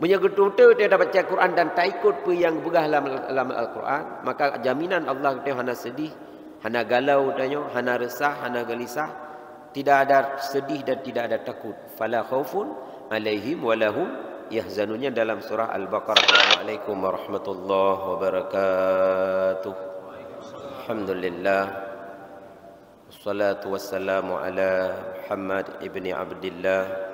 Punya getu-getu dia dah baca Quran dan tak ikut apa yang berah dalam Al-Quran, maka jaminan Allah dia hana sedih, hana galau tanya, hana resah, hana gelisah, tidak ada sedih dan tidak ada takut. Fala khaufun alaihim walahum yahzanunnya dalam surah Al-Baqarah. Assalamualaikum warahmatullahi wabarakatuh. Alhamdulillah. Wassalatu wassalamu ala Muhammad ibni Abdillah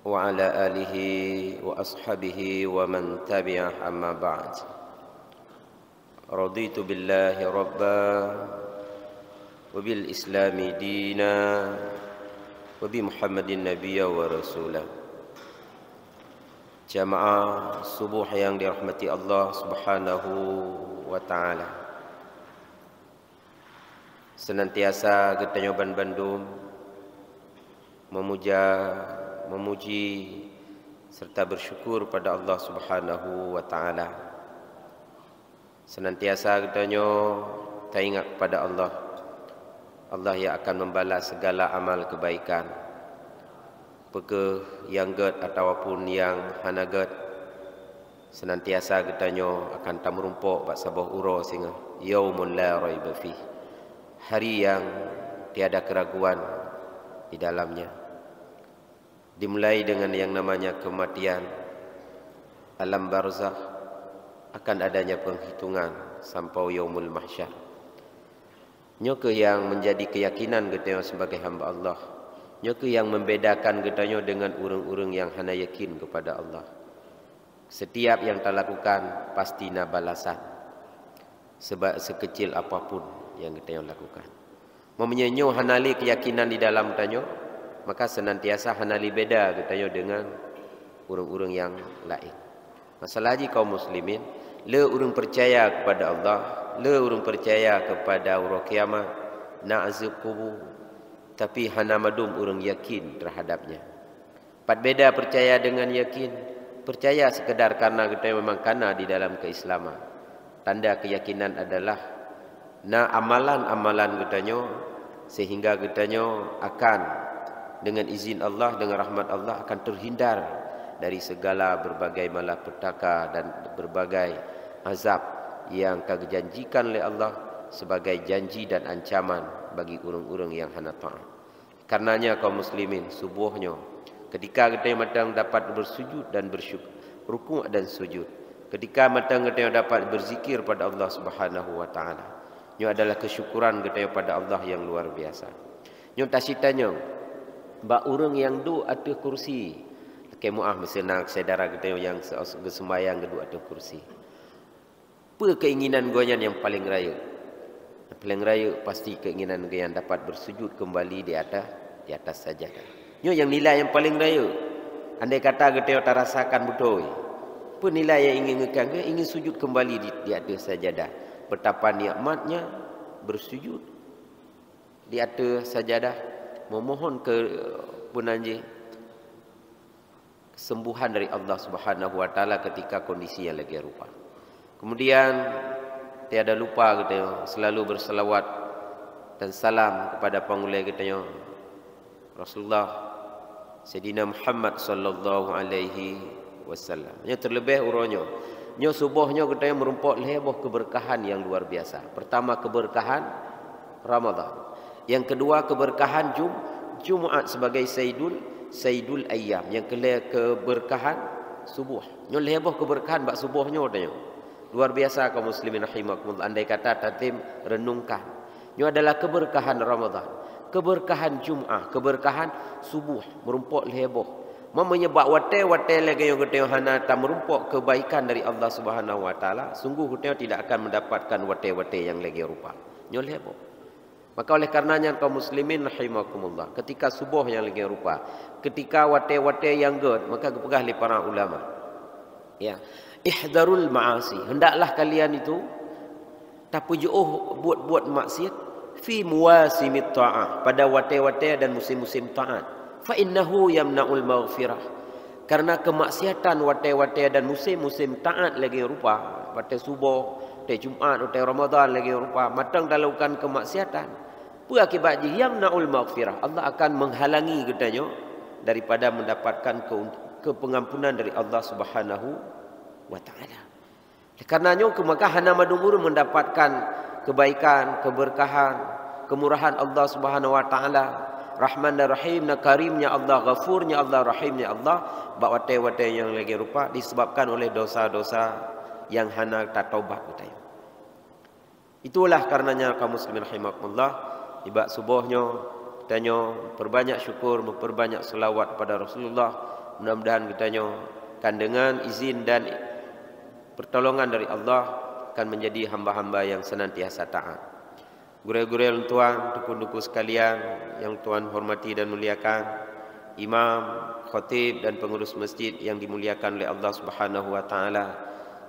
wa ala alihi wa ashabihi wa man tabi'ah, amma ba'd. Raditu billahi rabba wa bil islami dina wa bi Muhammadin nabiyya wa rasulah. Jamaah subuh yang dirahmati Allah subhanahu wa ta'ala, senantiasa kita nyoban bandum memuji serta bersyukur pada Allah Subhanahu wa taala. Senantiasa kita ingat pada Allah. Allah yang akan membalas segala amal kebaikan. Peke yang ged ataupun yang hana ged. Senantiasa kita akan tamerumpuk bak sabah uro singa yaumul la raiba fih. Hari yang tiada keraguan di dalamnya. Dimulai dengan yang namanya kematian, alam barzakh, akan adanya penghitungan sampai yaumul mahsyar. Nyoke yang menjadi keyakinan kita sebagai hamba Allah. Nyoke yang membedakan kita dengan orang-orang yang hana yakin kepada Allah. Setiap yang kita lakukan pasti na balasan, sebab sekecil apapun yang kita lakukan. Memenyenyo hanali keyakinan di dalam tanyo, maka senantiasa hanali beda kita dengan orang-orang yang lain. Masalah haji kaum muslimin, le orang percaya kepada Allah, le orang percaya kepada hari kiamat, na'azib kubur, tapi hana madum orang yakin terhadapnya. Pat beda percaya dengan yakin. Percaya sekedar karena kita memang kana di dalam keislaman. Tanda keyakinan adalah na amalan-amalan kita sehingga kita akan dengan izin Allah, dengan rahmat Allah akan terhindar dari segala berbagai malapetaka dan berbagai azab yang dijanjikan oleh Allah sebagai janji dan ancaman bagi orang-orang yang hana taat. Karenanya kaum muslimin, subuhnya ketika kita matang dapat bersujud dan bersyukur, rukuk dan sujud, ketika matang kita dapat berzikir pada Allah Subhanahu wa taala, ini adalah kesyukuran kita pada Allah yang luar biasa. Nyo tasitanya bak orang yang duduk atas kursi, kemuah mesenang saudara kita yang sembahyang duduk atas kursi. Apa keinginan goyan yang paling raya? Yang paling raya pasti keinginan goyan dapat bersujud kembali di atas sajadah. Nyo yang nilai yang paling raya. Andai kata kita tak rasakan betul, apa nilai yang ingin ngekang? Ingin sujud kembali di atas sajadah. Betapa nikmatnya bersujud di atas sajadah, memohon ke penanjing kesembuhan dari Allah Subhanahu wa taala ketika kondisi yang lagi rupa. Kemudian tiada lupa kita selalu berselawat dan salam kepada pangulai kita Rasulullah Sayyidina Muhammad sallallahu alaihi wasallam. Nya terlebih uronyo nyo subuhnya kita merumpok leboh keberkahan yang luar biasa. Pertama keberkahan Ramadan. Yang kedua keberkahan Jumaat sebagai Sayyidul Ayyam. Yang keberkahan subuh. Nyo leboh keberkahan bak subuhnya tanya. Luar biasa kaum muslimin rahimakumullah. Andai kata tatim renungkan. Nyo adalah keberkahan Ramadan, keberkahan Jumaat, keberkahan subuh merumpok leboh. Menyebab wate lagi yang kita hana tak merumpok kebaikan dari Allah Subhanahu wa taala, sungguh kita tidak akan mendapatkan wate yang lagi rupa. Nyo leboh. Maka oleh karenanya kaum muslimin rahimakumullah, ketika subuh yang lagi rupa, ketika wate yang ged, maka kepegah li para ulama. Ya, ihdarul ma'asi, hendaklah kalian itu tapi jauh buat maksiat fi muwasimit ta'ah, pada wate dan musim-musim taat. Fa innahu yamna'ul maghfirah, karena kemaksiatan wate dan musim-musim taat lagi rupa, wate subuh, wate Jumaat, wate Ramadan lagi rupa, matang dalam kemaksiatan. Apa akibatnya? Yamna'ul maghfirah, Allah akan menghalangi katanya daripada mendapatkan kepengampunan dari Allah Subhanahu wa taala. Karenanya maka hana madumur mendapatkan kebaikan, keberkahan, kemurahan Allah Subhanahu wa taala, Rahman dan Rahim, Karimnya Allah, Ghafurnya Allah, Rahimnya Allah, bak wate-wate yang lagi rupa disebabkan oleh dosa-dosa yang hana tak taubat katanya. Itulah karenanya kaum muslimin rahimakumullah, ibak subuhnya kitanya perbanyak syukur, memperbanyak selawat kepada Rasulullah. Mudah-mudahan kitanya kan dengan izin dan pertolongan dari Allah akan menjadi hamba-hamba yang senantiasa taat. Guru-guru tuan, tukun-tukun sekalian yang tuan hormati dan muliakan, imam, khatib dan pengurus masjid yang dimuliakan oleh Allah Subhanahu wa taala,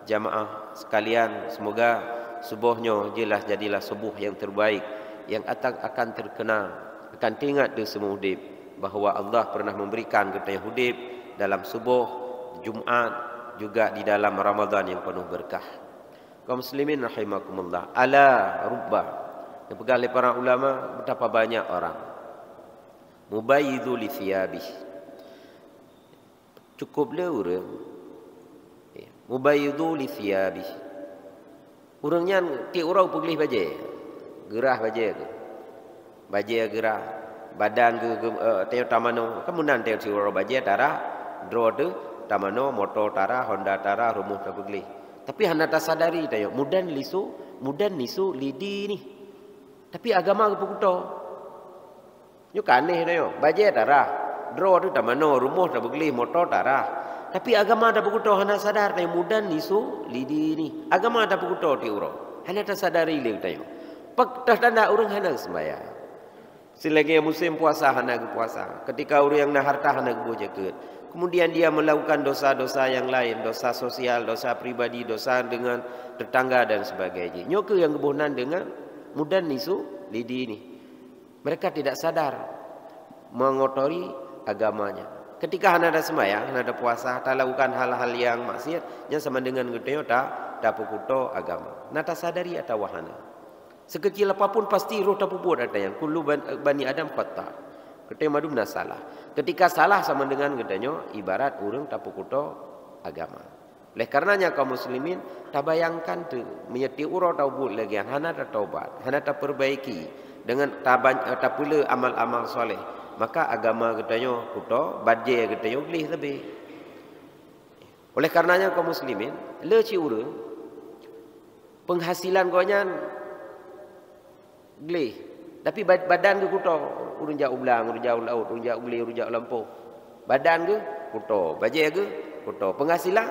jamaah sekalian, semoga subuhnya jadilah subuh yang terbaik yang akan terkenal, akan teringat di semua hidup bahawa Allah pernah memberikan kita yang hidup dalam subuh Jumaat, juga di dalam Ramadan yang penuh berkah. Kaum muslimin rahimakumullah, ala rubba, yang pegang oleh para ulama, betapa banyak orang mubayyidu li thiyabih, cukuplah orang mubayyidu li thiyabih, orangnya tiap orang pergi baje gerah baje ke baje gerah badan ke tengok tamano kemudian tengok si orang baje darah draw tu tamano motor tara Honda tara rumah tak pergi. Tapi hana tak sadari tayo mudan nisu lidi ni. Tapi agama ke pukuto. Nyo kaneh tayo baje tara draw tu tamano rumah tak pergi motor tara. Tapi agama tak pukuto hana sadar tayo mudan nisu lidi ni. Agama tak pukuto ti uro. Hana tak sadari le tayo. Pak tanda orang hana sembahyang. Selagi musim puasa hana ke puasa. Ketika orang yang nak harta hana ke jagat. Kemudian dia melakukan dosa-dosa yang lain, dosa sosial, dosa pribadi, dosa dengan tetangga dan sebagainya. Nyoke yang kebohongan dengan mudan nisu lidi ini. Mereka tidak sadar mengotori agamanya. Ketika hana ada sembahyang, hana ada puasa, tak lakukan hal-hal yang maksiat, yang sama dengan gedenya tak pukuto agama. Nata sadari atau wahana. Sekecil apapun pasti roh tak puput ada yang kullu bani Adam khata. Kita madu benar salah. Ketika salah sama dengan gedenya ibarat orang tak pukuto agama. Oleh karenanya kaum muslimin tak bayangkan tu menyeti uro taubat lagi hana tak taubat, hana tak perbaiki dengan tak pula amal-amal soleh. Maka agama gedenya kuto badje gedenya boleh lebih. Oleh karenanya kaum muslimin le ci urang penghasilan gonya boleh, tapi badan ke kuto urang jauh ulang, urang jauh laut, urang jauh beli, urang jauh lampu. Badan ke kuto, baje ke kuto, penghasilan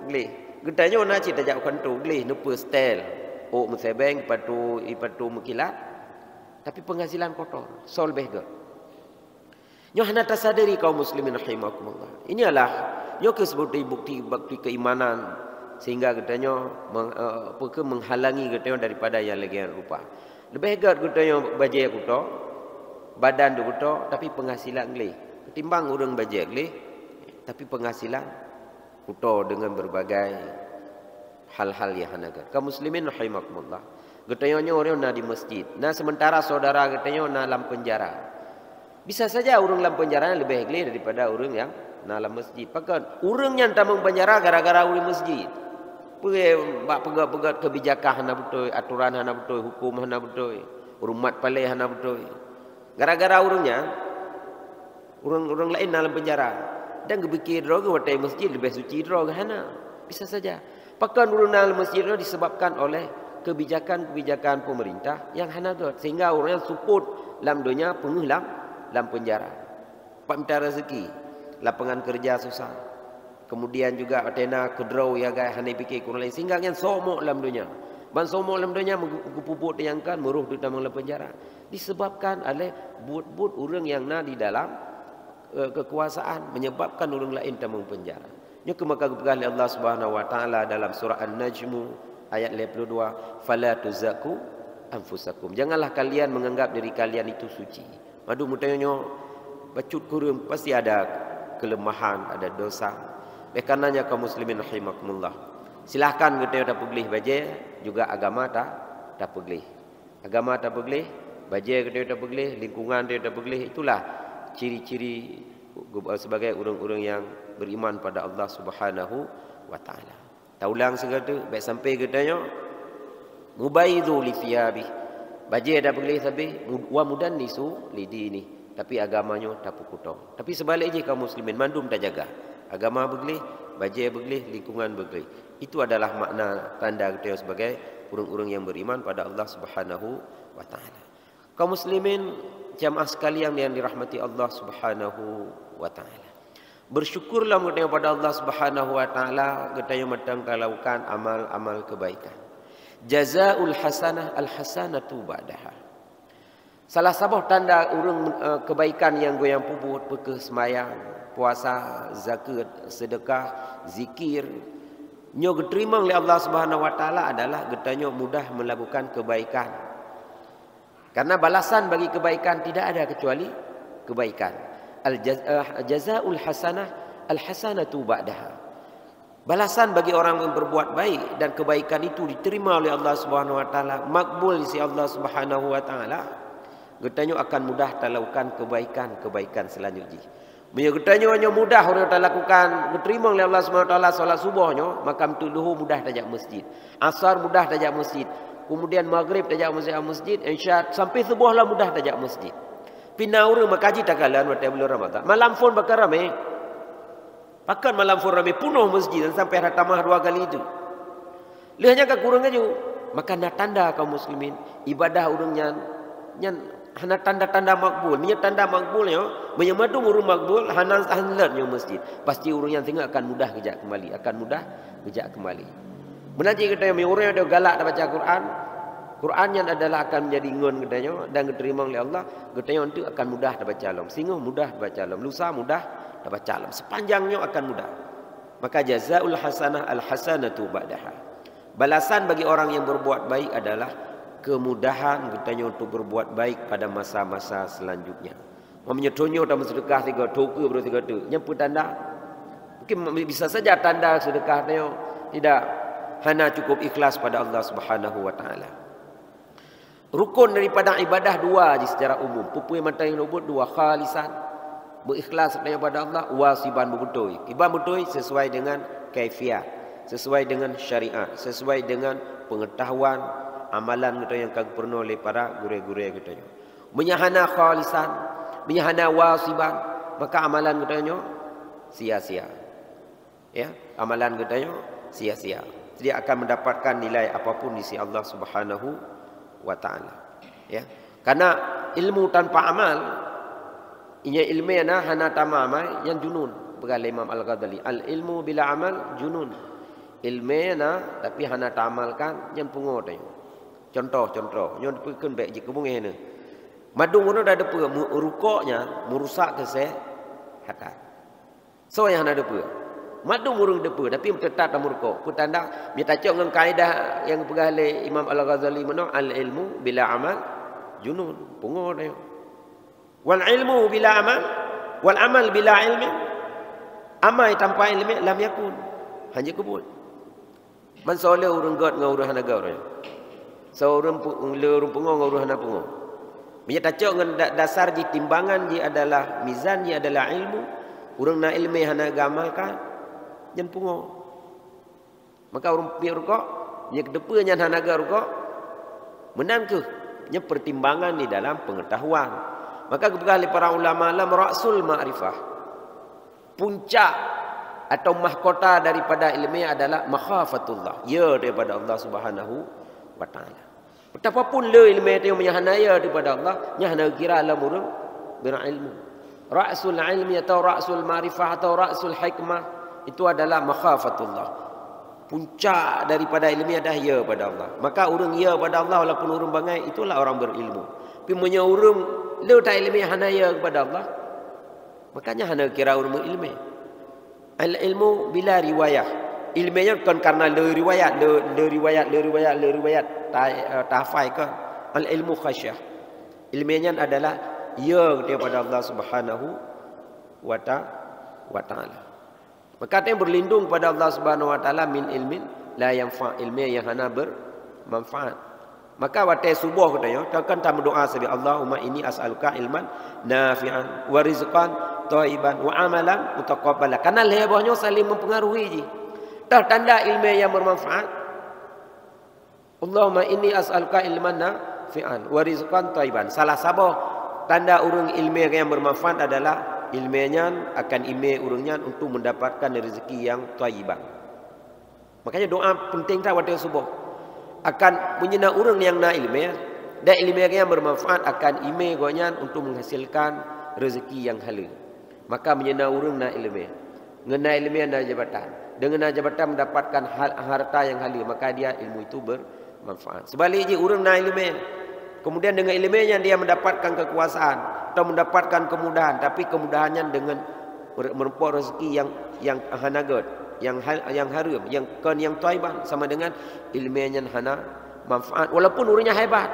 boleh. Gedanya nak cita jauh kantu boleh, nupa stel. Oh musebeng patu mekilat. Tapi penghasilan kotor, solbeh ke. Nyo hana tasadari kaum muslimin rahimakumullah. Ini adalah nyo ke sebagai bukti keimanan sehingga gedanya menghalangi gedanya daripada yang lagi rupa. Lebih hebat gedanya baje kuto, badan tu kuto, tapi penghasilan gelih. Ketimbang orang baje gelih, tapi penghasilan kuto dengan berbagai hal-hal yang hanagat. Kaum muslimin rahimakumullah. Gedanya orang na di masjid. Nah sementara saudara gedanya na dalam penjara. Bisa saja orang dalam penjara lebih gelih daripada orang yang na dalam masjid. Bahkan orang yang tamang penjara gara-gara orang masjid. Pegat kebijakan hana betul, aturan hana betul, hukum hana betul, urumat palai hana betul. Gara-gara orangnya, orang lain dalam penjara. Dan kebikir droga watai masjid lebih suci droga hana. Bisa saja. Bahkan orang dalam masjid itu disebabkan oleh kebijakan-kebijakan pemerintah yang hana got. Sehingga orang yang support dalam dunia penuh dalam penjara. Pak minta rezeki, lapangan kerja susah. Kemudian juga atena kedraw ya gay hane fikir kurang lain sehingga yang somok dalam dunia. Ban somok dalam dunia mengupuput yang kan meruh di dalam penjara disebabkan oleh buat orang yang na di dalam kekuasaan menyebabkan orang lain dalam penjara. Nya maka kepegang Allah Subhanahu wa taala dalam surah An-Najm ayat 52, fala tuzaku anfusakum. Janganlah kalian menganggap diri kalian itu suci. Madu mutanya bacut kurung pasti ada kelemahan, ada dosa. Oleh karenanya kaum muslimin rahimakumullah. Silahkan kita tak pergi baje juga agama tak pergi. Agama tak pergi, baje kita tak pergi, lingkungan kita tak pergi. Itulah ciri-ciri sebagai orang-orang yang beriman pada Allah Subhanahu wa taala. Taulang segala baik sampai katanya mubayyidu li thiyabi. Baju dah boleh tapi wa mudannisu li dini. Tapi agamanya tak pukutong. Tapi sebaliknya kaum muslimin mandum tak jaga. Agama boleh, baju boleh, lingkungan boleh. Itu adalah makna tanda kita sebagai orang-orang yang beriman pada Allah Subhanahu wa taala. Kaum muslimin jamaah sekalian yang dirahmati Allah Subhanahu wa taala. Bersyukurlah kepada Allah Subhanahu wa taala kita yang matang melakukan amal-amal kebaikan. Jazaul hasanah al-hasanatu ba'daha. Salah satu tanda orang kebaikan yang goyang puput pekeh sembahyang, puasa, zakat, sedekah, zikir, nyo diterima oleh Allah Subhanahu wa taala adalah getanya mudah melakukan kebaikan. Karena balasan bagi kebaikan tidak ada kecuali kebaikan. Jazaul hasanah al-hasanatu ba'daha. Balasan bagi orang yang berbuat baik dan kebaikan itu diterima oleh Allah Subhanahu wa taala, makbul di sisi Allah Subhanahu wa taala, getanya akan mudah melakukan kebaikan-kebaikan selanjutnya. Bila getanya hanya mudah orang lakukan diterima oleh Allah Subhanahu wa taala solat subuhnya, maka duhur mudah tajak masjid. Asar mudah tajak masjid. Kemudian maghrib tajak masjid, isya sampai subuhlah mudah tajak masjid. Pinaura makaji takalan pada bulan Ramadan. Malam phone bakar ramai. Pakan malam phone ramai penuh masjid sampai hatamah 2 kali itu. Lehnya ke kurang aja. Maka nak tanda kaum muslimin ibadah urang nyan hana tanda-tanda makbul. Nya tanda makbulnya menyemadung urang makbul hana hanlatnya masjid. Pasti urang yang tengok akan mudah kejak kembali. Menanti kita yang orang yang ada galak dah baca Quran, Qurannya adalah akan menjadi ngon katanya dan diterima oleh Allah, katanya itu akan mudah dah baca alam. Singa mudah baca alam, lusa mudah dah baca alam. Sepanjangnya akan mudah. Maka jazaul hasanah al-hasanatu ba'daha. Balasan bagi orang yang berbuat baik adalah kemudahan katanya untuk berbuat baik pada masa-masa selanjutnya. Menyedonyo dalam sedekah 3 toke berarti kata. Nyampu tanda. Mungkin bisa saja tanda sedekahnya tidak hanya cukup ikhlas pada Allah Subhanahu wa taala. Rukun daripada ibadah 2 secara umum. Pupui mata yang lubut 2 khalisan. Berikhlas kepada Allah, wasiban berbutoi. Iban berbutoi sesuai dengan kaifiat, sesuai dengan syariat, sesuai dengan pengetahuan amalan kita yang pernah oleh para guru-guru kita. Menyahana khalisan, menyahana wasiban, maka amalan kita sia-sia. Ya, amalan kita sia-sia. Dia akan mendapatkan nilai apapun di sisi Allah Subhanahu wa taala. Ya. Karena ilmu tanpa amal, inya ilmiana hana tamamal yang junun. Berkata Imam Al-Ghazali, al-ilmu bila amal junun. Ilmiana tapi hana tamalkan yang pungo tanya. Contoh, nyon pikeun baik jika bunge ne. Madung ono dah depa rukuknya merusak kesehatan. So yang hana depa madung urung depa tapi tetap dalam rukuk. Petanda dia tacok dengan kaedah yang pegang oleh Imam Al-Ghazali mana al-ilmu bila amal junun, pungo dia. Wal ilmu bila amal, wal amal bila ilmi. Amal tanpa ilmi lam yakun. Hanya kubul. Man soleh urung god ngau urang hanaga orang. So urang pungo ngau urang hana pungo. Dia tacok dengan dasar ji timbangan ji adalah mizan ji adalah ilmu. Urang na ilmi hana gamalkan jan pungo. Maka orang pi rukuk nya kedepa nya hanaga rukuk menang ke nya pertimbangan di dalam pengetahuan. Maka kebetulan para ulama lam rasul ma'rifah. Puncak atau mahkota daripada ilmu adalah makhafatullah. Ya daripada Allah Subhanahu wa taala. Betapapun le ilmu itu yang hanaya daripada Allah, nya hana kira alam urang berilmu. Rasul ilmi atau rasul ma'rifah atau rasul hikmah itu adalah makhafatullah. Puncak daripada ilmu adalah ya pada Allah. Maka orang ya pada Allah walaupun orang bangai itulah orang berilmu. Tapi punya orang le tak ilmu hana ya kepada Allah, makanya hana kira orang berilmu. Al ilmu bila riwayah. Ilmunya bukan karena le riwayat tahfai kan. Al ilmu khasyah. Ilmunya adalah ya kepada Allah Subhanahu wa taala. Maka yang berlindung pada Allah Subhanahu wa taala min ilmin la yanfa, ilmu yang hana bermanfaat. Maka waktu subuh katanya, takkan tak berdoa sebi Allahumma inni as'aluka ilman nafi'an wa rizqan thayyiban wa amalan mutaqabbala. Karena lebahnya saling mempengaruhi je. Dah tanda ilmu yang bermanfaat. Allahumma inni as'aluka ilman nafi'an wa rizqan thayyiban. Salah sabah tanda urang ilmu yang bermanfaat adalah ilmunya akan ilmu urangnya untuk mendapatkan rezeki yang thayyiban. Makanya doa penting tak waktu subuh. Akan menyena orang yang na ilmu dan ilmu yang bermanfaat akan ilmu gonya untuk menghasilkan rezeki yang halal. Maka menyena orang na ilmu, ngena ilmu na jabatan, dengan na jabatan mendapatkan harta yang halal, maka dia ilmu itu bermanfaat. Sebaliknya orang na ilmu, kemudian dengan ilmunya dia mendapatkan kekuasaan atau mendapatkan kemudahan, tapi kemudahannya dengan merempok rezeki yang hanagat, yang haram, yang thayyiban, sama dengan ilmunya hana manfaat walaupun urangnya hebat,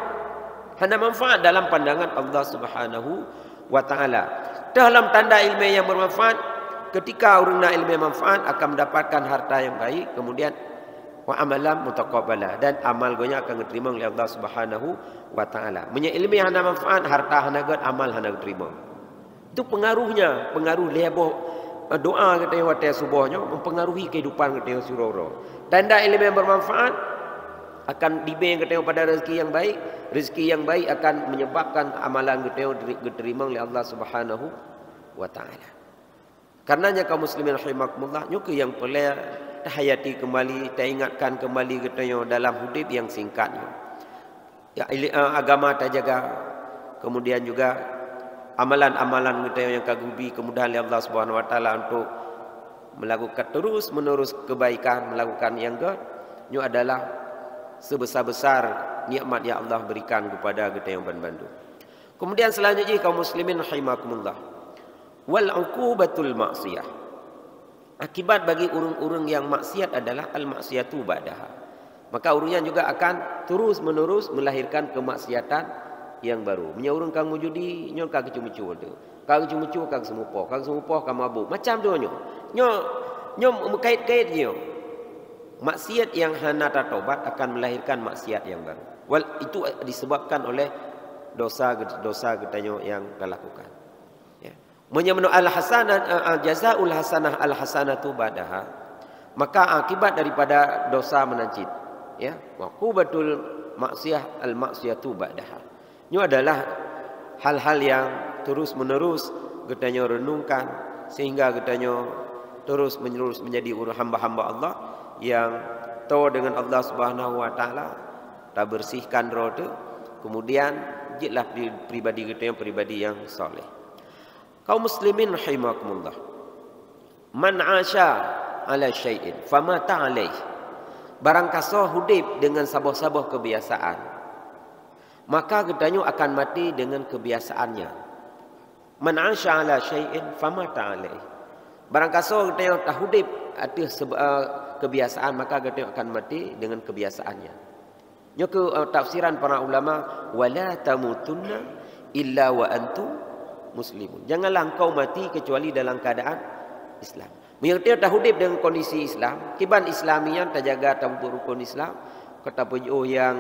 hana manfaat dalam pandangan Allah Subhanahu wa taala. Dalam tanda ilmu yang bermanfaat, ketika orang nak ilmu yang manfaat akan mendapatkan harta yang baik, kemudian wa amalan mutaqabbala, dan amal gonya akan diterima oleh Allah Subhanahu wa taala. Punya ilmu yang hana manfaat, harta hana gat, amal hana diterima. Itu pengaruhnya, pengaruh lebah doa kita yang waktu subuhnya mempengaruhi kehidupan kita yang surau. Tanda ilmu yang bermanfaat akan diberi kita pada rezeki yang baik. Rezeki yang baik akan menyebabkan amalan kita yang diterima oleh Allah Subhanahu wa taala. Karenanya kaum muslimin rahimakumullah, nyuka yang perlu hayati kembali, ingatkan kembali kita yang dalam hidup yang singkatnya. Ya, agama terjaga, kemudian juga amalan-amalan kita yang kagubi kemudahan Allah Subhanahu wa taala untuk melakukan terus menerus kebaikan, melakukan yang itu adalah sebesar-besar nikmat yang Allah berikan kepada kita yang bantu. Kemudian selanjutnya kaum muslimin rahimakumullah, wal uqubatul maksiyah. Akibat bagi urang-urang yang maksiat adalah al maksiyatu ba'daha. Maka urangnya juga akan terus menerus melahirkan kemaksiatan yang baru. Punya orang kang judi, nyo kang kecumu-cu tu. Kang kecumu-cu kang semupoh kang mabuk. Macam tu nyo. Nyo mengkait-kait nyo. Maksiat yang hana taubat akan melahirkan maksiat yang baru. Itu disebabkan oleh dosa-dosa kita yang kita lakukan. Ya. Menyamanu al-hasanah jazaul hasanah al-hasanatu ba'daha. Maka akibat daripada dosa menancit, ya, uqubatul maksiyah al-maksiyatu ba'daha. Ini adalah hal-hal yang terus menerus kita renungkan sehingga kita terus menerus menjadi hamba-hamba Allah yang tahu dengan Allah Subhanahu wa taala, tak bersihkan roh itu, kemudian jadilah pribadi kita yang pribadi yang soleh. Kaum muslimin rahimakumullah, man asya ala syai'in famata alaih. Barang kasih hidup dengan sabah-sabah kebiasaan, maka ketanya akan mati dengan kebiasaannya. Man asya ala syai'in famata alaih. Barang kasih ketanya tak hidup atas kebiasaan, maka ketanya akan mati dengan kebiasaannya. Nyoku tafsiran para ulama, wala tamutunna illa wa antum muslimun. Janganlah engkau mati kecuali dalam keadaan Islam. Mereka tak hidup dengan kondisi Islam, kiban Islamian terjaga tanpa rukun Islam, kata penjuh yang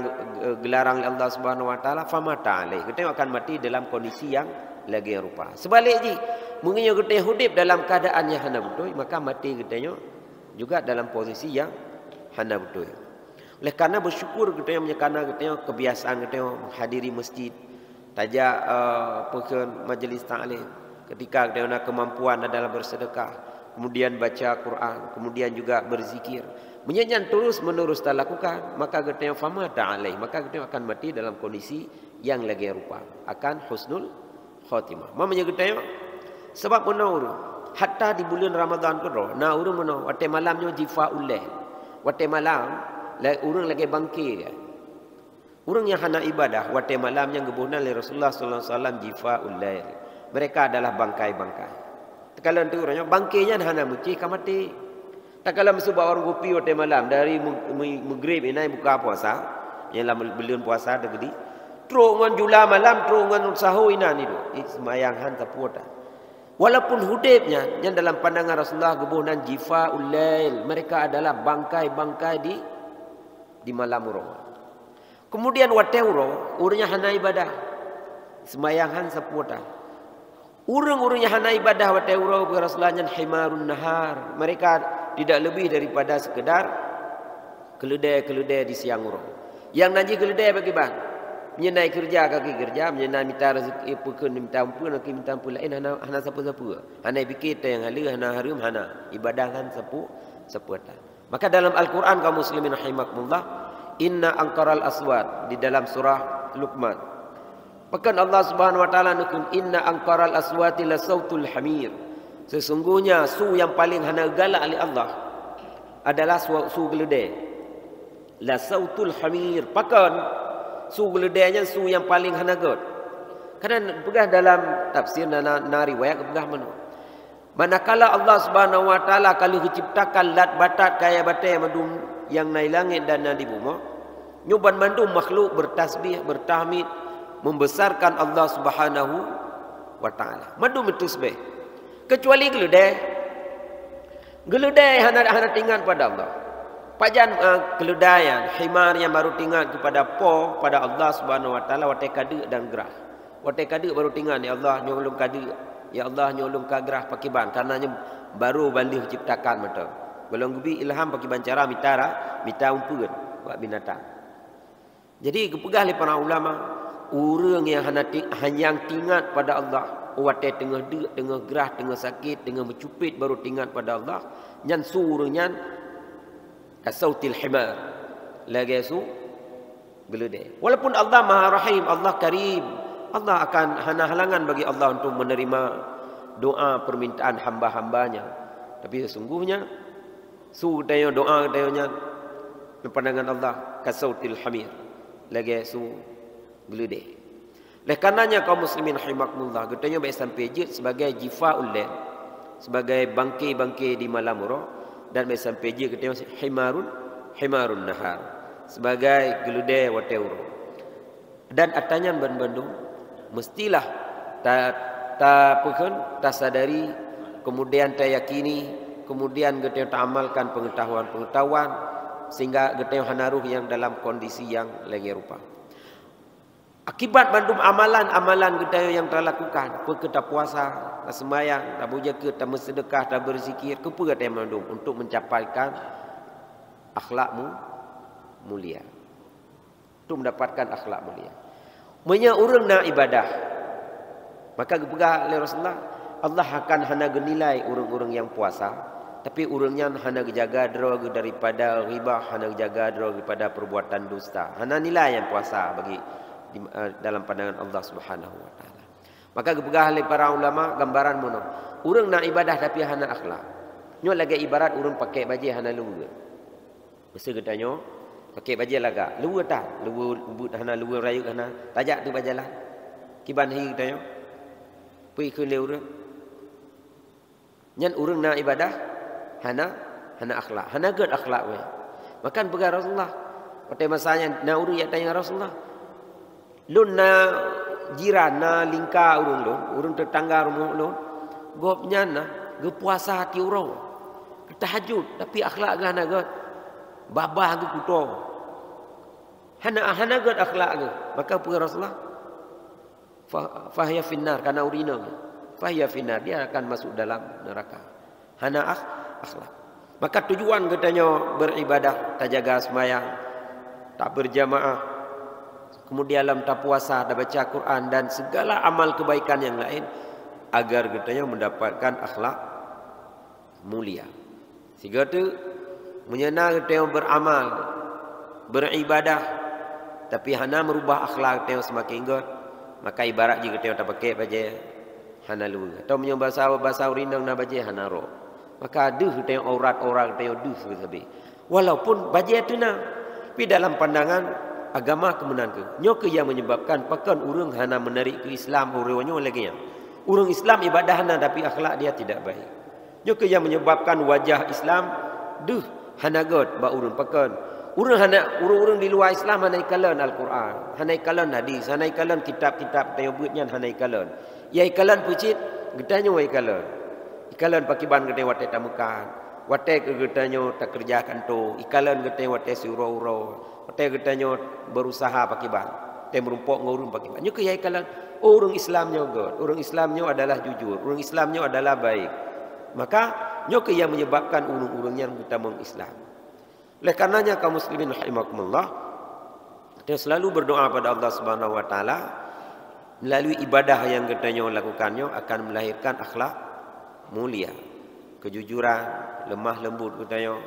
gelarang Allah Subhanahu wa taala, famata alaih. Kita akan mati dalam kondisi yang lagi rupa. Sebaliknya, mungkin kita hidup dalam keadaan yang hana betul, maka mati kita juga dalam posisi yang hana betul. Oleh karena bersyukur kita menyekana kita kebiasaan kita menghadiri masjid, tajak pekan majlis ta'lim, ketika kita ada kemampuan adalah bersedekah, kemudian baca Quran, kemudian juga berzikir, menyanyian terus menerus tak lakukan, maka kita famata alaih, maka kita akan mati dalam kondisi yang lagi rupa, akan husnul khatimah. Mamanya kita sebab menaur hatta di bulan Ramadan tu na urang menaur wate malamnya jifaul lail, wate malam urang lagi bangkit. Urang yang hana ibadah wate malamnya gebuhna oleh Rasulullah sallallahu alaihi wasallam jifaul lail. Mereka adalah bangkai-bangkai. Kalau tu orangnya bangkainya hana muci kamati. Tak kalau mesubah orang kopi waktu malam dari maghrib ini buka puasa, yang lama belum puasa dah gedi. Terungan jula malam, terungan sahur ini tu. Semayang han tapuata. Walaupun hudibnya yang dalam pandangan Rasulullah gebuhnan jifaul lail, mereka adalah bangkai-bangkai di malam Ramadan. Kemudian wateuro, urangnya hana ibadah. Sembayangan seputar. Urang-urangnya hana ibadah wateuro beraslanya himarun nahar. Mereka tidak lebih daripada sekedar keledai-keledai di siang urang. Yang nanti keledai bagi bang. Menyenai kerja kaki kerja, menyenai minta rezeki pukun minta ampun, kaki minta ampun lain hana siapa-siapa. Hana fikir yang halu, hana harum, hana ibadah kan seputar. Maka dalam Al-Quran kaum muslimin rahimakumullah, inna angkaral aswat di dalam surah Luqman. Bahkan Allah Subhanahu wa taala nukun inna angkaral aswati la sautul hamir. Sesungguhnya su yang paling hana galak oleh Allah adalah su geledai. La sautul hamir. Bahkan su geledainya su yang paling hana god. Karena pegah dalam tafsir na riwayat pegah mana. Manakala Allah Subhanahu wa taala kalau menciptakan lat batat kaya batai madum yang naik langit dan di bumi, nyoban mandum makhluk bertasbih, bertahmid, membesarkan Allah Subhanahu wa taala. Mandum bertasbih. Kecuali geledai. Geledai hana tinggal pada Allah. Pajan keledaian, himar yang baru tinggal kepada pada Allah Subhanahu wa taala watai kadu dan gerah. Watai kadu baru tinggal ya Allah nyolong kadu. Ya Allah nyolong kagrah pakai ban karenanya baru balik ciptakan mata. Belum gubi ilham pakai ban cara mita umpun buat binatang. Jadi kepegah oleh para ulama, orang yang hanya tinggal pada Allah, watai tengah dek, tengah gerah, tengah sakit, tengah mencupit baru tinggal pada Allah, nyan surunyan kasautil himar. Lagi su geledai. Walaupun Allah Maha Rahim, Allah Karim, Allah akan hana halangan bagi Allah untuk menerima doa permintaan hamba-hambanya. Tapi sesungguhnya su dayo doa dayonya pandangan Allah kasautil hamir. Lagi su geledai. Oleh karenanya kaum muslimin rahimakumullah, katanya baik sampai je sebagai jifaul lail, sebagai bangkai-bangkai di malam roh, dan baik sampai je katanya himarun nahar, sebagai geledai wateuro. Dan atanya bandung mestilah tak sadari, kemudian tak yakini, kemudian kita tak amalkan pengetahuan sehingga kita hanaruh yang dalam kondisi yang lagi rupa. Akibat bandung amalan-amalan kita yang telah lakukan, kita puasa, tak sembahyang, tak berjaga, tak bersedekah, tak berzikir, kepa kita bandung untuk mencapaikan akhlakmu mulia, untuk mendapatkan akhlak mulia. Menya orang nak ibadah, maka kepegah oleh Rasulullah, Allah akan hana genilai orang-orang yang puasa, tapi orangnya hana jaga diri daripada riba, hana jaga diri daripada perbuatan dusta. Hana nilai yang puasa bagi dalam pandangan Allah Subhanahu wa taala. Maka kepegah oleh para ulama gambaran mono. Orang nak ibadah tapi hana akhlak. Nyo lagi ibarat orang pakai baju hana luar. Mesti katanya pakai baju laga. Luar tak? Luar ubud hana luar rayu hana tajak tu bajalah. Kiban hi katanya. Pergi ke leureun. Nyan urang nak ibadah hana akhlak. Hana ged akhlak we. Makan pegang Rasulullah. Pada masanya na urang ya tanya Rasulullah. Lun na jiran na lingka urang tetangga rumah lun. Gopnya na ge puasa hati urang. Tahajud tapi akhlak gana ged. Babah tu kuto. Hana ged akhlak ge. Maka pegang Rasulullah fahya finnar karena urina. Fahya finnar, dia akan masuk dalam neraka. Hana akhlak. Maka tujuan katanya beribadah, tak jaga sembahyang, tak berjamaah, kemudian dalam tak puasa, tak baca Quran dan segala amal kebaikan yang lain agar katanya mendapatkan akhlak mulia. Sehingga tu menyenang katanya beramal, beribadah tapi hana merubah akhlak katanya semakin god. Maka ibarat jika kita tak pakai baju hana lu atau menyembah bahasa urindang na baju hana ro. Maka duh kita aurat-aurat kita duh sabi. Walaupun baju itu na, tapi dalam pandangan agama kemenan ke. Nyo ke yang menyebabkan pakan urang hana menarik ke Islam urangnya lagi nya. Urang Islam ibadah hana tapi akhlak dia tidak baik. Nyo ke yang menyebabkan wajah Islam duh hana god ba urang pakan. Urang di luar Islam hanai kalan Al-Quran, hanai kalan hadis, hanai kalan kitab-kitab tayo buatnya hanai kalan. Ya ikalan pucit, gedanya wa ikalan. Ikalan pakai ban gede watai tamukan. Wate ke getanyo tak kerjakan tu. Ikalan getanyo wate surau-urau. Wate getanyo berusaha pakai ban. Te merumpok ngurung pakai ban. Nyo ke ikalan orang Islamnya god. Orang Islamnya adalah jujur. Orang Islamnya adalah baik. Maka nyo ke yang menyebabkan urung-urung yang kita mengislam. Oleh karenanya kaum muslimin rahimakumullah, kita selalu berdoa pada Allah Subhanahu wa taala melalui ibadah yang getanyo lakukannya akan melahirkan akhlak mulia. Kejujuran, lemah lembut katanya.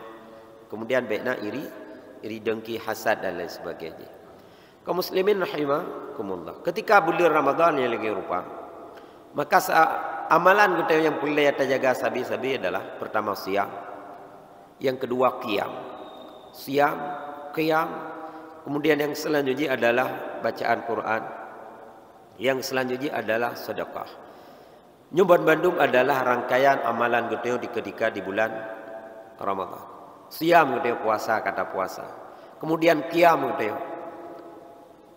Kemudian baikna iri dengki, hasad dan lain sebagainya. Kaum muslimin rahimakumullah. Ketika bulan Ramadan yang lagi rupa, maka amalan kita yang perlu kita jaga sabi-sabi adalah pertama siam, yang kedua qiyam. Siam, qiyam, kemudian yang selanjutnya adalah bacaan Quran. Yang selanjutnya adalah sedekah. Nyuban Bandung adalah rangkaian amalan geteo ketika di bulan Ramadan. Siam geteo puasa kata puasa. Kemudian qiyam geteo.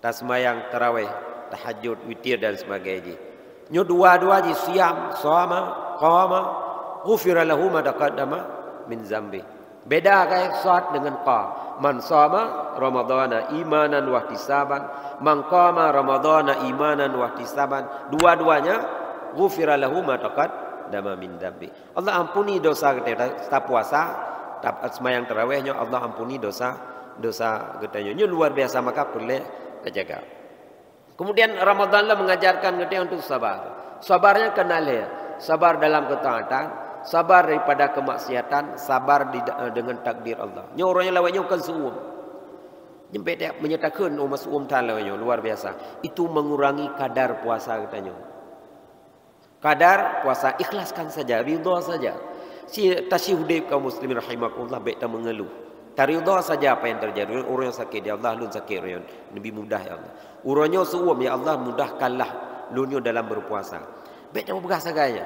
Tasmayang tarawih, tahajud, witir dan sebagainya. Nyo dua-dua ji siam, shoma, qama, ghufira lahu ma taqaddama min zambi. Beda kayak salat dengan qa. Man shoma ramadhana imanan wa ihtisaban, man qama ramadhana imanan wa ihtisaban. Dua-duanya ghufira lahu ma taqaddama min dambi. Allah ampuni dosa kita tak puasa, tak sembahyang tarawihnya Allah ampuni dosa kita. Ini luar biasa, maka perlu terjaga. Kemudian Ramadan lah mengajarkan kita untuk sabar. Sabarnya kenal ya. Sabar dalam ketaatan, sabar daripada kemaksiatan, sabar dengan takdir Allah. Ini orangnya lawanya bukan suum. Nyempet dia menyatakan umat suum tan lawanya luar biasa. Itu mengurangi kadar puasa katanya. Kadar puasa ikhlaskan saja, ridha saja. Si tasyihud kaum muslimin rahimakumullah baik tak mengeluh. Tak ridha saja apa yang terjadi. Orang yang sakit ya Allah lun sakit orang lebih mudah ya Allah. Urangnya suum ya Allah mudahkanlah lunyo dalam berpuasa. Baik tak bergah saganya.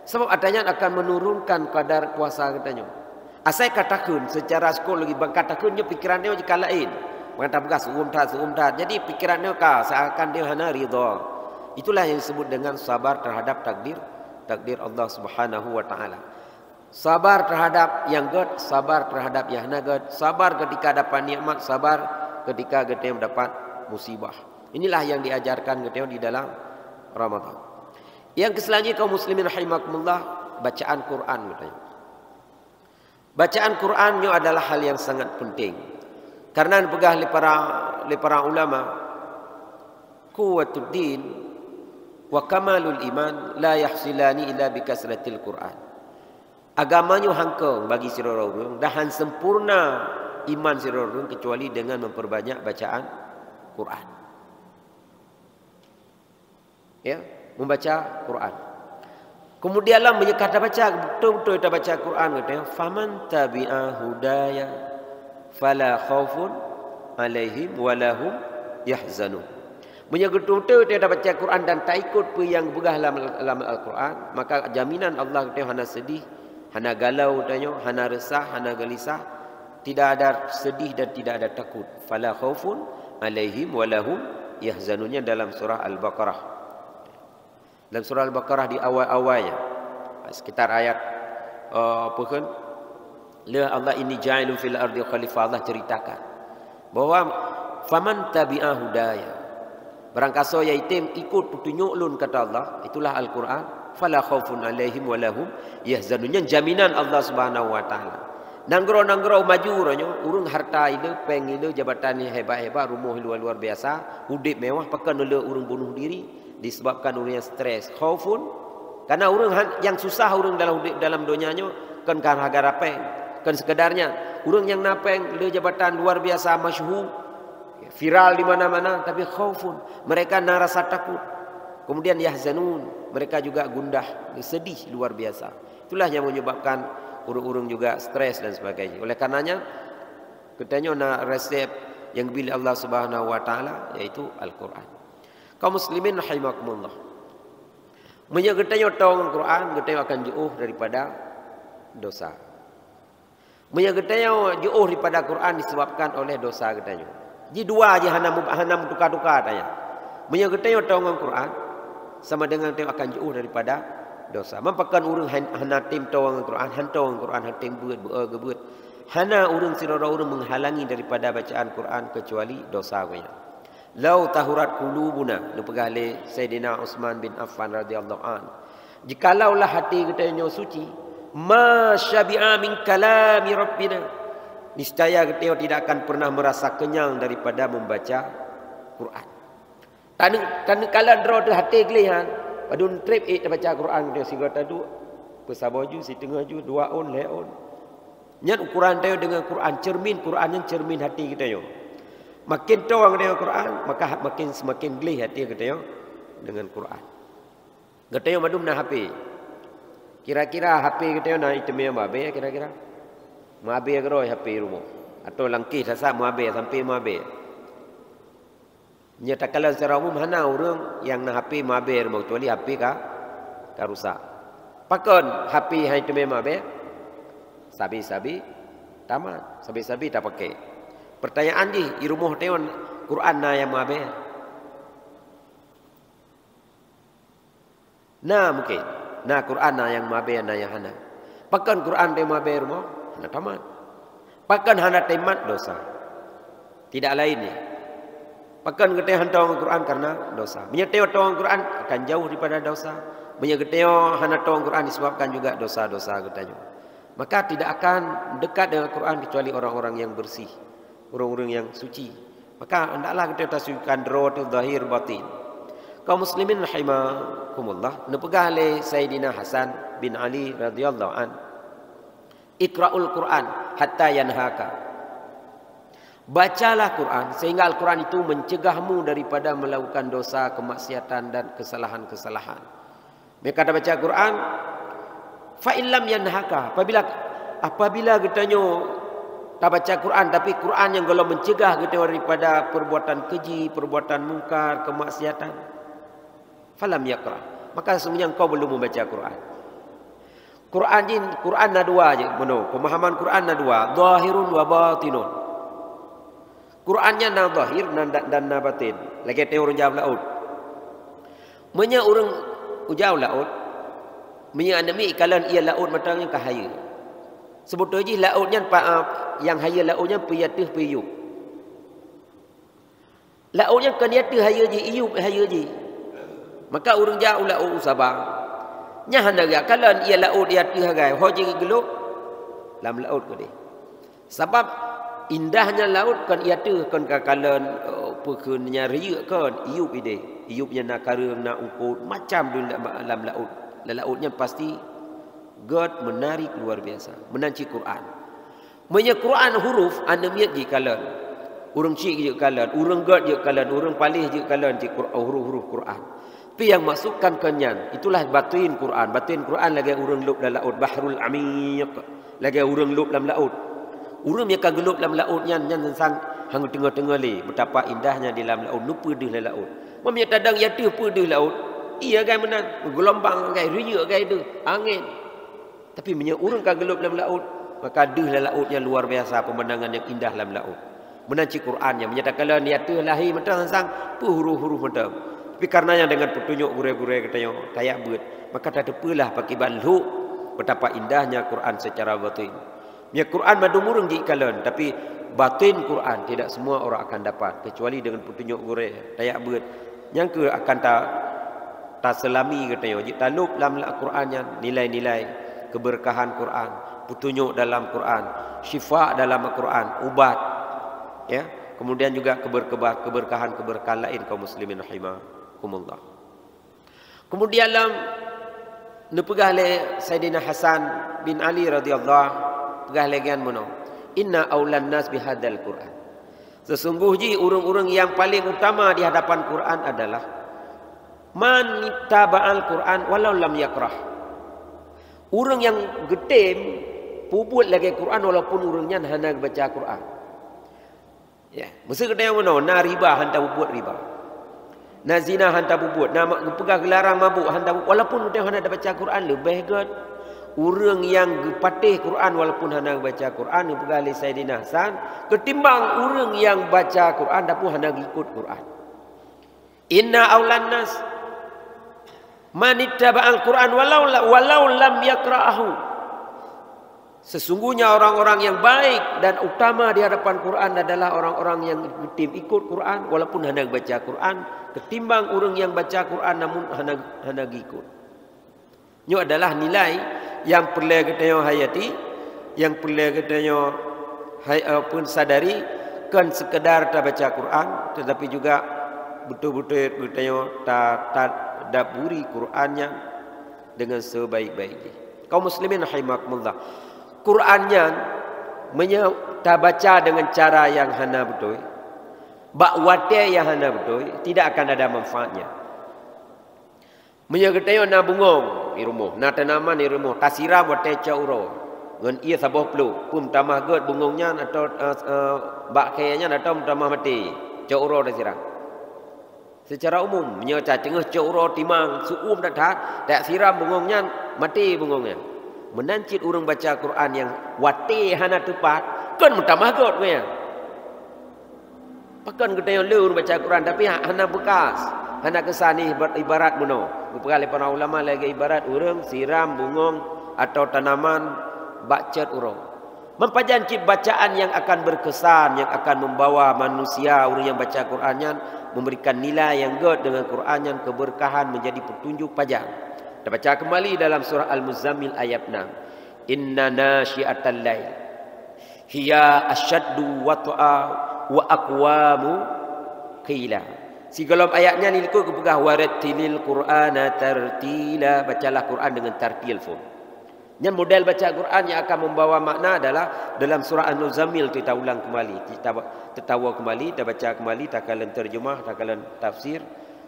Sebab adanya akan menurunkan kadar puasa katanya. Asai katakan secara psikologi bang katakannya pikirannya jika lain. Mengata bergah suum tak. Jadi pikirannya seakan dia hana ridha. Itulah yang disebut dengan sabar terhadap takdir Allah Subhanahu wa taala. Sabar terhadap yang god, sabar terhadap yang nagat, sabar ketika dapat nikmat, sabar ketika kita mendapat musibah. Inilah yang diajarkan kita di dalam Ramadan. Yang selanjutnya kaum muslimin rahimakumullah, bacaan Quran katanya. Bacaan Qurannya adalah hal yang sangat penting. Karena dipegah oleh para ulama, quwwatud din wa kamalul iman la yahsilani illa bi kasratil Quran. Agamanya hangkong bagi sirorong dan sempurna iman sirorong kecuali dengan memperbanyak bacaan Quran. Ya, membaca Quran. Kemudianlah kata baca betul-betul kita baca Quran katanya faman tabi'a hudaya fala khaufun alaihim walahum yahzanun. Betul-betul dia dah baca Quran dan tak ikut apa yang berah dalam Al-Quran, maka jaminan Allah dia hana sedih, hana galau tanya, hana resah, hana gelisah, tidak ada sedih dan tidak ada takut. Fala khaufun alaihim walahum yahzanunnya dalam surah Al-Baqarah. Dalam surah Al-Baqarah di awal-awalnya sekitar ayat apa kan? La Allah inni ja'ilun fil ardi khalifah, Allah ceritakan bahwa faman tabi'a hudaya, barangkasa yaitim ikut petunjuk lun kata Allah, itulah Al-Quran, fala khaufun alaihim walahum yahzanun, jaminan Allah Subhanahu wa taala. Nanggro maju ronyo, urung harta itu, peng itu, jabatan hebat-hebat, rumah luar biasa, hidup mewah, pakan oleh urung bunuh diri disebabkan urang yang stres. Khaufun karena urang yang susah urang dalam dunianya kan harga rapeng, kan sekedarnya urang yang napeng le jabatan luar biasa masyhur, viral di mana-mana, tapi khaufun, mereka narasa takut. Kemudian yahzanun, mereka juga gundah, sedih luar biasa. Itulah yang menyebabkan urung-urung juga stres dan sebagainya. Oleh karenanya katanya nak resep yang pilih Allah Subhanahu wa taala yaitu Al-Quran. Kaum muslimin rahimakumullah. Menyagetanya tong Quran, katanya akan jauh daripada dosa. Menyagetanya jauh daripada Quran disebabkan oleh dosa katanya. Jadi dua aja hanam tukar-tukar tanya. Menyagetanya tong Quran sama dengan dia akan jauh daripada dosa. Mampakan urang hana tim tawang Quran, hantong Quran hatim beut. Hana urang sirara urang menghalangi daripada bacaan Quran kecuali dosa kaya. Lau tahurat qulubuna, nu pegah le Sayyidina Utsman bin Affan radhiyallahu an. Jikalaulah hati kita nyo suci, ma syabi'a min kalami rabbina. Niscaya kita tidak akan pernah merasa kenyang daripada membaca Quran. Tan kala draw tu hati gelihan, padun trip baca Quran dia siga tadu pesabaju si tengah ju 2 on leon. Nyat ukuran dia dengan Quran cermin Quran yang cermin hati kita yo. Makin tawang dengan Quran, maka makin semakin gelih hati kita yo dengan Quran. Kita yo madum na HP. Kira-kira HP kita yo na itemnya mabe kira-kira. Mabe geroi HP rumah. Atau langkih sasa mabe sampai mabe. Nyata kalau secara umum hana orang yang na HP mabe rumah kecuali HP ka rusak. Pakon HP hai itemnya mabe. Sabi-sabi tamat. Sabi-sabi tak pakai. Pertanyaan di rumah teon Quran na yang mabe. Nah mungkin. Nah Quran na yang mabe na yang hana. Pakan Quran de mabe rumah, hana tamat. Pakan hana tamat dosa. Tidak lainnya. Pakan kita hantong Quran karena dosa. Menyeteo tawang Quran akan jauh daripada dosa. Menyeteo hana tawang Quran disebabkan juga dosa-dosa katanya. Maka tidak akan dekat dengan Quran kecuali orang-orang yang bersih. Orang-orang yang suci. Maka hendaklah kita tasawufkan roh zahir batin. Kaum muslimin rahimakumullah, nepegah oleh Sayyidina Hasan bin Ali radhiyallahu an. Iqra'ul Quran hatta yanhaka. Bacalah Quran sehingga Al-Quran itu mencegahmu daripada melakukan dosa, kemaksiatan dan kesalahan-kesalahan. Mereka dah baca Quran, fa illam yanhaka, apabila kita tak baca Quran tapi Quran yang kalau mencegah kita daripada perbuatan keji, perbuatan mungkar, kemaksiatan, falam yaqra, maka sesungguhnya engkau belum membaca Quran. Quran ada dua je, pemahaman Quran ada dua, zahirun wa batinun. Qurannya na zahir dan na batin. Lagi te orang jawab laut. Menya orang ujau laut, menya anami ikalan ia laut matangnya kahaya. Sebetulnya lautnya yang haya lautnya piyatuh piyup. Lautnya kan yatuh haya je, iyup haya je. Maka orang jauh laut usabang. Nya handaga kalan ia laut yatuh hagai, hoje geluk lam laut ko de. Sebab indahnya laut kan yatuh kan kakalan pekeunnya riuk kan iyup ide. Iyupnya nak karang nak ungkut macam dalam laut. Lautnya pasti God menarik luar biasa. Menanci Quran. Menya Quran huruf anamiat je kalan. Urang cik je kalan. Urang God je kalan. Urang palih je kalan je huruf-huruf Quran. Tapi yang masukkan kenyan. Itulah batin Quran. Batin Quran lagi urang lup dalam laut. Bahrul amiq. Lagi urang lup dalam laut. Urang yang kagelup dalam laut nyan sang hang tengah-tengah le. Betapa indahnya di dalam laut. Lupa di dalam laut. Mamnya tadang ya tu pu di laut. Iya gai menang. Gelombang gai riuk gai tu. Angin. Tapi punya orang kagelup dalam laut, maka deh dalam lautnya luar biasa, pemandangan yang indah dalam laut. Menanci Qurannya menyatakan niat tu lahir mentang sang huruf-huruf mentang. Tapi karenanya dengan petunjuk gure-gure katanya kayak buat, maka tak tepalah pakai balhu betapa indahnya Quran secara batin. Ya Quran madumurung di kalan, tapi batin Quran tidak semua orang akan dapat kecuali dengan petunjuk gure kayak buat. Yang ke akan tak selami katanya. Jika lup dalam Qurannya nilai-nilai keberkahan Quran, petunjuk dalam Quran, syifa dalam Quran, ubat, ya. Kemudian juga keberkahan lain kaum muslimin rahimakumullah. Kemudian dalam nepegah le Sayyidina Hasan bin Ali radhiyallahu pegah legian mono. Inna aulan nas bihadzal Quran. Sesungguhnya urang-urang yang paling utama di hadapan Quran adalah man ittaba'al Quran walau lam yakrah. Orang yang getem puput lagi Quran walaupun orangnya hendak baca Quran. Ya, mesti kita yang mana? Na riba hantar puput riba. Na zina hantar puput. Na pegang gelarang mabuk hantar puput. Walaupun dia hendak baca Quran lebih god. Orang yang patih Quran walaupun hendak baca Quran yang pegang oleh Sayyidina Hasan ketimbang orang yang baca Quran tapi hendak ikut Quran. Inna aulan nas Man ittaba'al Qur'an walau lam yaqra'ahu. Sesungguhnya orang-orang yang baik dan utama di hadapan Quran adalah orang-orang yang tim ikut Quran walaupun hendak baca Quran, ketimbang orang yang baca Quran namun hendak ikut. Ini adalah nilai yang perlu kita hayati, yang perlu kita pun sadari, kan sekedar tak baca Quran tetapi juga betul-betul kita daburi Qurannya dengan sebaik-baiknya. Kaum muslimin rahimakumullah, Qurannya tak baca dengan cara yang hana betul, bak wate yang hana betul, tidak akan ada manfaatnya. Menyegetayo na bungong di rumah, na tanaman di rumah, tasiram wate cauro, ngan ia sabah pelu, pun tamah god bungongnya atau bak kayanya atau tamah mati, cauro tasiram. Secara umum, menyata tengah cauro timang, suum tak siram bungongnya, mati bungongnya. Menancit orang baca Quran yang wate hana tepat, kan mutamah god punya. Pakan kita yang leur baca Quran tapi hana bekas, hana kesan ibarat mono. Berkali para ulama lagi ibarat orang siram bungong atau tanaman bacet urang. Mempajancit bacaan yang akan berkesan, yang akan membawa manusia orang yang baca Qurannya memberikan nilai yang god dengan Qurannya, keberkahan menjadi petunjuk pajang. Kita baca kembali dalam surah Al-Muzammil ayat 6. Inna nasyi'atal lail hiya asyaddu wat'a wa aqwamu qila. Segala ayatnya ni ikut kepegah warattilil Qur'ana tartila, bacalah Quran dengan tartil pun. Yang model baca Quran yang akan membawa makna adalah dalam surah Al-Muzammil. Kita ulang kembali, kita tertawa kembali, kita baca kembali, takalan terjemah, takalan tafsir.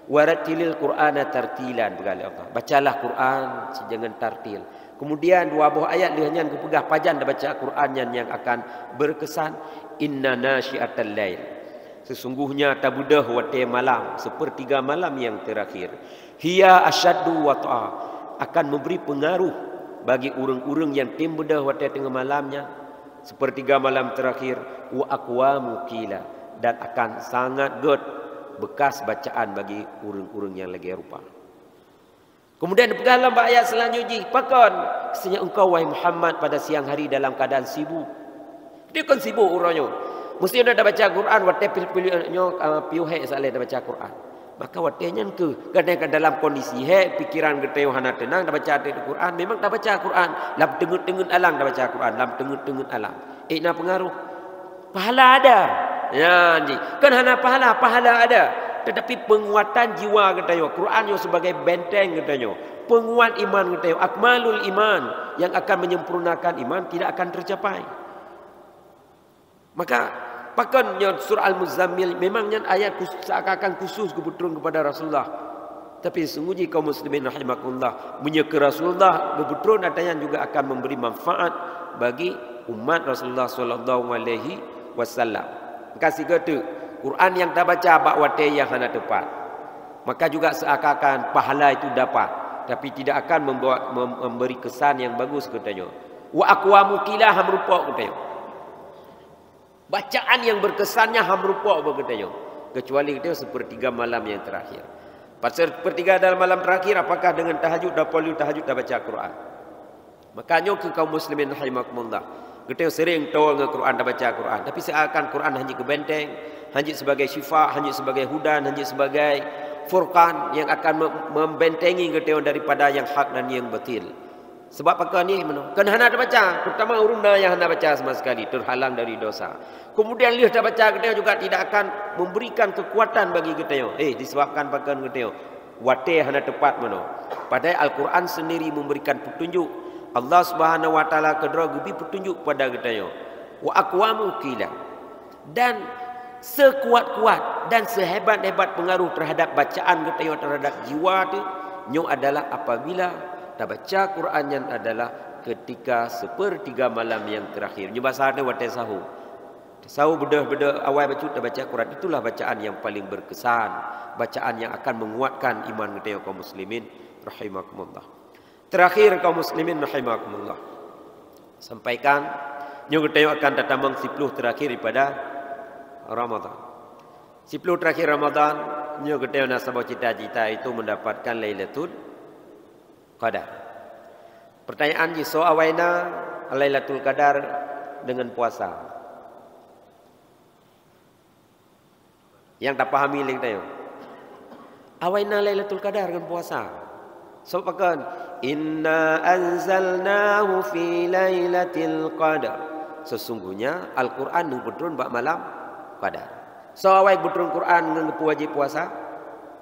Warattilil Qur'ana tartilan, berkali Allah. Bacalah Quran dengan tartil. Kemudian dua buah ayat lihatnya kepegah pajan dah baca Quran yang akan berkesan. Inna nasyi'atal lail, sesungguhnya tabudah wate malam, sepertiga malam yang terakhir. Hiya asyaddu wat'a, akan memberi pengaruh bagi urang-urang yang timbudah wate tengah malamnya, sepertiga malam terakhir. Wa aqwamu qila, dan akan sangat god bekas bacaan bagi urang-urang yang lagi rupa. Kemudian dalam ayat selanjutnya, pakon kesenya engkau wahai Muhammad pada siang hari dalam keadaan sibuk. Dia kan sibuk orangnya. Mesti dah baca Quran, wate pilih-pilihnya piuhe saleh dah baca Quran. Maka watenya ke kadang dalam kondisi pikiran kita yang hana tenang dah baca Quran, memang dah baca Quran, lam tengut-tengut alang dah baca Quran, lam tengut-tengut alang. Nak pengaruh. Pahala ada. Ya ni. Kan hana pahala ada. Tetapi penguatan jiwa katanya, Quran yang sebagai benteng katanya, penguat iman katanya, akmalul iman yang akan menyempurnakan iman tidak akan tercapai. Maka pakan surah Al-Muzammil memangnya ayat seakan-akan khusus kebetulan kepada Rasulullah. Tapi sesungguhnya kaum muslimin rahimakumullah, menyeka Rasulullah kebetulan adanya juga akan memberi manfaat bagi umat Rasulullah sallallahu alaihi wasallam. Kasih kata Quran yang tak baca bak wate yang hana tepat, maka juga seakan-akan pahala itu dapat, tapi tidak akan memberi kesan yang bagus katanya. Wa aqwamu qila hamrupa katanya. Bacaan yang berkesannya hamrupa katanya. Kecuali katanya sepertiga malam yang terakhir. Pasal sepertiga dalam malam terakhir, apakah dengan tahajud dah perlu tahajud dah baca Quran? Makanya ke kaum muslimin rahimakumullah, kita sering tahu dengan Quran dah baca Quran, tapi seakan Quran hanya ke benteng, hanya sebagai syifa, hanya sebagai hudan, hanya sebagai furqan yang akan membentengi kita daripada yang hak dan yang batil. Sebab apa ni? Kan hana dah baca, terutama urunda yang hana baca sama sekali, terhalang dari dosa. Kemudian lihat dah baca kita juga tidak akan memberikan kekuatan bagi kita. Disebabkan pakan kita wate hana tepat mana. Padahal Al-Quran sendiri memberikan petunjuk. Allah Subhanahu wa taala kedua gebi petunjuk pada kita. Wa aqwamu qila, dan sekuat-kuat dan sehebat-hebat pengaruh terhadap bacaan kita terhadap jiwa tu nyo adalah apabila kita baca Quran yang adalah ketika sepertiga malam yang terakhir. Nyo bahasa ada wate sahur. Sahur beda-beda awal baca Quran, itulah bacaan yang paling berkesan, bacaan yang akan menguatkan iman kita kaum muslimin rahimakumullah. Terakhir kaum muslimin rahimakumullah, sampaikan nyo kita akan datang 10 terakhir daripada Ramadan. 10 terakhir Ramadan, nyo kita nasabah cita-cita itu mendapatkan Lailatul Qadar. Pertanyaan ji so awaina Lailatul Qadar dengan puasa. Yang tak pahami lagi tayo. Awaina Lailatul Qadar dengan puasa. So pakan inna anzalnahu fi lailatul qadar. Sesungguhnya Al-Quran nu berturun bak malam Qadar. So awai berturun Quran dengan wajib puasa.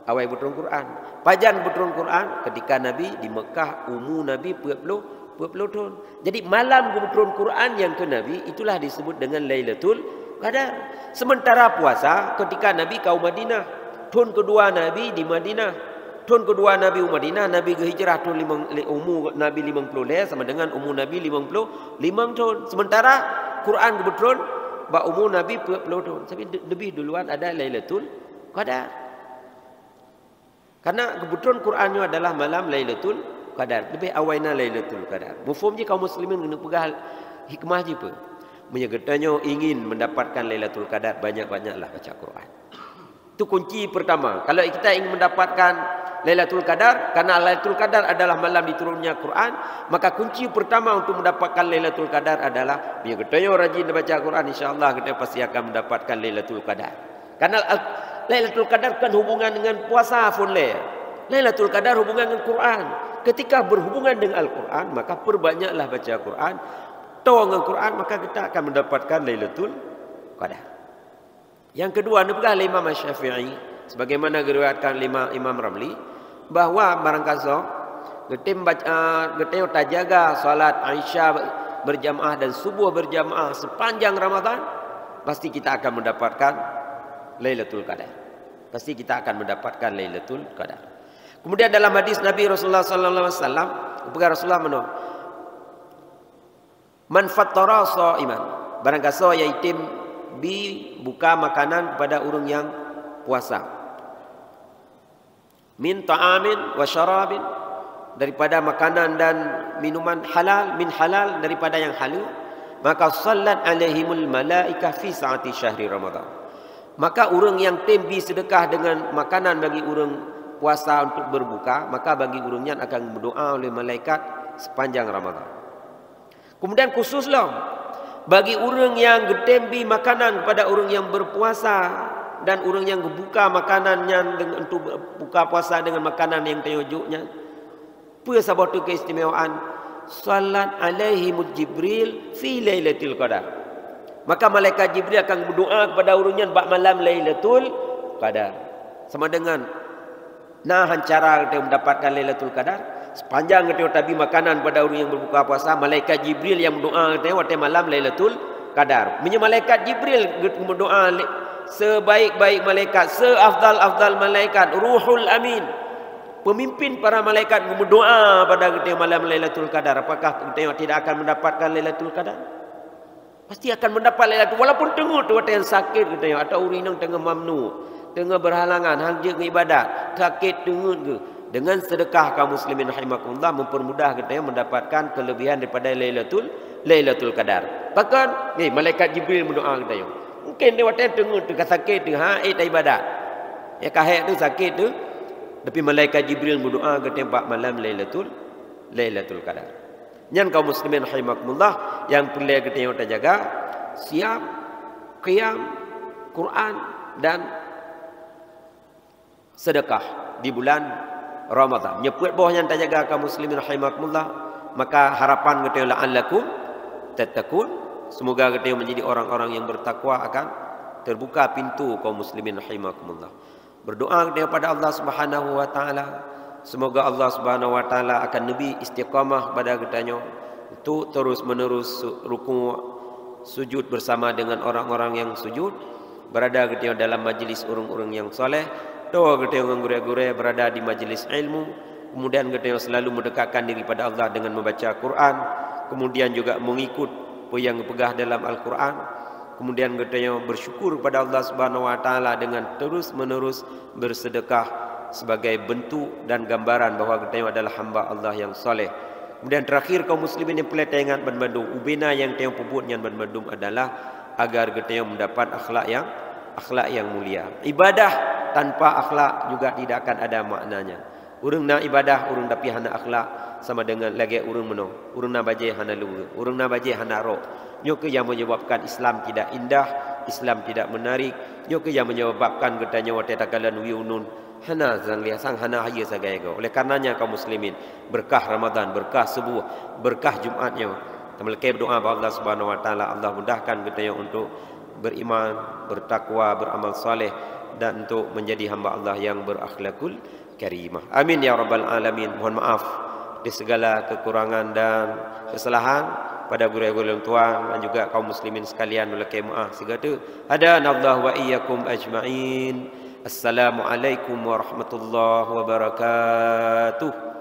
Awai berturun Quran. Pajan berturun Quran ketika Nabi di Mekah umur Nabi 40 tahun. Jadi malam berturun Quran yang ke Nabi itulah disebut dengan Lailatul Qadar. Sementara puasa ketika Nabi kaum Madinah. Tahun kedua Nabi di Madinah. Tahun kedua Nabi Madinah, Nabi berhijrah tahun umur Nabi 50 sama dengan umur Nabi 55 tahun. Sementara Quran berturun ba umur Nabi 40 tahun. Tapi lebih duluan ada Lailatul Qadar. Karena kebetulan Qurannya adalah malam Lailatul Qadar. Lebih awaina Lailatul Qadar. Mufhum je kaum muslimin kena pegang hikmah je apa? Menyegetanya ingin mendapatkan Lailatul Qadar, banyak-banyaklah baca Quran. Itu kunci pertama. Kalau kita ingin mendapatkan Lailatul Qadar, karena Lailatul Qadar adalah malam diturunnya Quran, maka kunci pertama untuk mendapatkan Lailatul Qadar adalah dia katanya rajin baca Quran, insya-Allah kita pasti akan mendapatkan Lailatul Qadar. Karena Lailatul Qadar kan hubungan dengan puasa pun le. Lailatul Qadar hubungan dengan Quran. Ketika berhubungan dengan Al-Quran, maka perbanyaklah baca Quran. Tahu dengan Quran, maka kita akan mendapatkan Lailatul Qadar. Yang kedua, nukah Imam Syafi'i sebagaimana diriwayatkan Imam Ramli bahwa barangkali getem baca getem tajaga salat Aisyah berjamaah dan subuh berjamaah sepanjang Ramadan, pasti kita akan mendapatkan Lailatul Qadar. Pasti kita akan mendapatkan Lailatul Qadar. Kemudian dalam hadis Nabi Rasulullah sallallahu alaihi wasallam, Rasulullah menon man fattara shaiman, barangkali yaitim bi buka makanan kepada orang yang puasa. Min ta'amin wa syarabin, daripada makanan dan minuman halal, min halal daripada yang halal, maka sallat alaihimul malaikah fi saati syahri Ramadan. Maka orang yang tembi sedekah dengan makanan bagi orang puasa untuk berbuka, maka bagi orangnya akan berdoa oleh malaikat sepanjang Ramadan. Kemudian khususlah bagi orang yang getembi makanan kepada orang yang berpuasa dan orang yang buka makanannya dengan untuk buka puasa dengan makanan yang tayujuknya, apa sebab keistimewaan salat alaihi Jibril fi lailatul qadar. Maka malaikat Jibril akan berdoa kepada orangnya bak malam Lailatul Qadar. Sama dengan cara kita mendapatkan Lailatul Qadar. Sepanjang kita tabi makanan pada orang yang berbuka puasa, malaikat Jibril yang berdoa waktu malam Lailatul Qadar. Punya malaikat Jibril berdoa sebaik-baik malaikat, seafdal-afdal malaikat, Ruhul Amin, pemimpin para malaikat berdoa pada kita malam Lailatul Qadar. Apakah kita tidak akan mendapatkan Lailatul Qadar? Pasti akan mendapat Lailatul, walaupun tengok tu yang sakit kita atau orang yang tengah mamnu, tengah berhalangan hang je ibadat, sakit tengok ke. Dengan sedekah kaum muslimin rahimakumullah mempermudah kita mendapatkan kelebihan daripada Lailatul Qadar. Bahkan malaikat Jibril berdoa kita mungkin dia waktu tengok tu sakit tu haid ibadat. Ya kahek tu sakit tu, tapi malaikat Jibril berdoa kita malam Lailatul Qadar. Yang kaum muslimin rahimakumullah yang perlu kita jaga siap qiyam Quran dan sedekah di bulan Ramadan. Nyebut bawah yang terjaga kaum muslimin rahimakumullah, maka harapan kita la'allakum tattaqun, semoga kita menjadi orang-orang yang bertakwa akan terbuka pintu kaum muslimin rahimakumullah. Berdoa kita kepada Allah Subhanahu wa taala, semoga Allah Subhanahu wa taala akan nabi istiqamah pada kita untuk terus-menerus ruku' sujud bersama dengan orang-orang yang sujud, berada kita dalam majlis orang-orang yang soleh. Doa kita yang gure-gure berada di majlis ilmu, kemudian kita yang selalu mendekatkan diri pada Allah dengan membaca Quran, kemudian juga mengikut apa yang pegah dalam Al-Quran, kemudian kita yang bersyukur kepada Allah Subhanahu wa taala dengan terus-menerus bersedekah sebagai bentuk dan gambaran bahawa kita yang adalah hamba Allah yang soleh. Kemudian terakhir kaum muslimin yang pelita ingat bandung ubina yang kita yang pebutnya bandung adalah agar kita yang mendapat akhlak yang mulia. Ibadah tanpa akhlak juga tidak akan ada maknanya. Urang nak ibadah, urang tapi hana akhlak sama dengan lagi urang meno. Urang nak baje hana lugu, urang nak baje hana ro. Nyo ke yang menyebabkan Islam tidak indah, Islam tidak menarik. Nyo ke yang menyebabkan katanya wate takalan wiunun hana zang lia sang hana haya sagai go. Oleh karenanya kaum muslimin, berkah Ramadan, berkah subuh, berkah Jumatnya. Kita berdoa kepada Allah Subhanahu wa taala, Allah mudahkan kita untuk beriman, bertakwa, beramal saleh dan untuk menjadi hamba Allah yang berakhlakul karimah. Amin ya rabbal alamin. Mohon maaf di segala kekurangan dan kesalahan pada guru-guru tuan dan juga kaum muslimin sekalian melekai maaf segala. Hadanallahu wa iyyakum ajma'in. Assalamualaikum warahmatullahi wabarakatuh.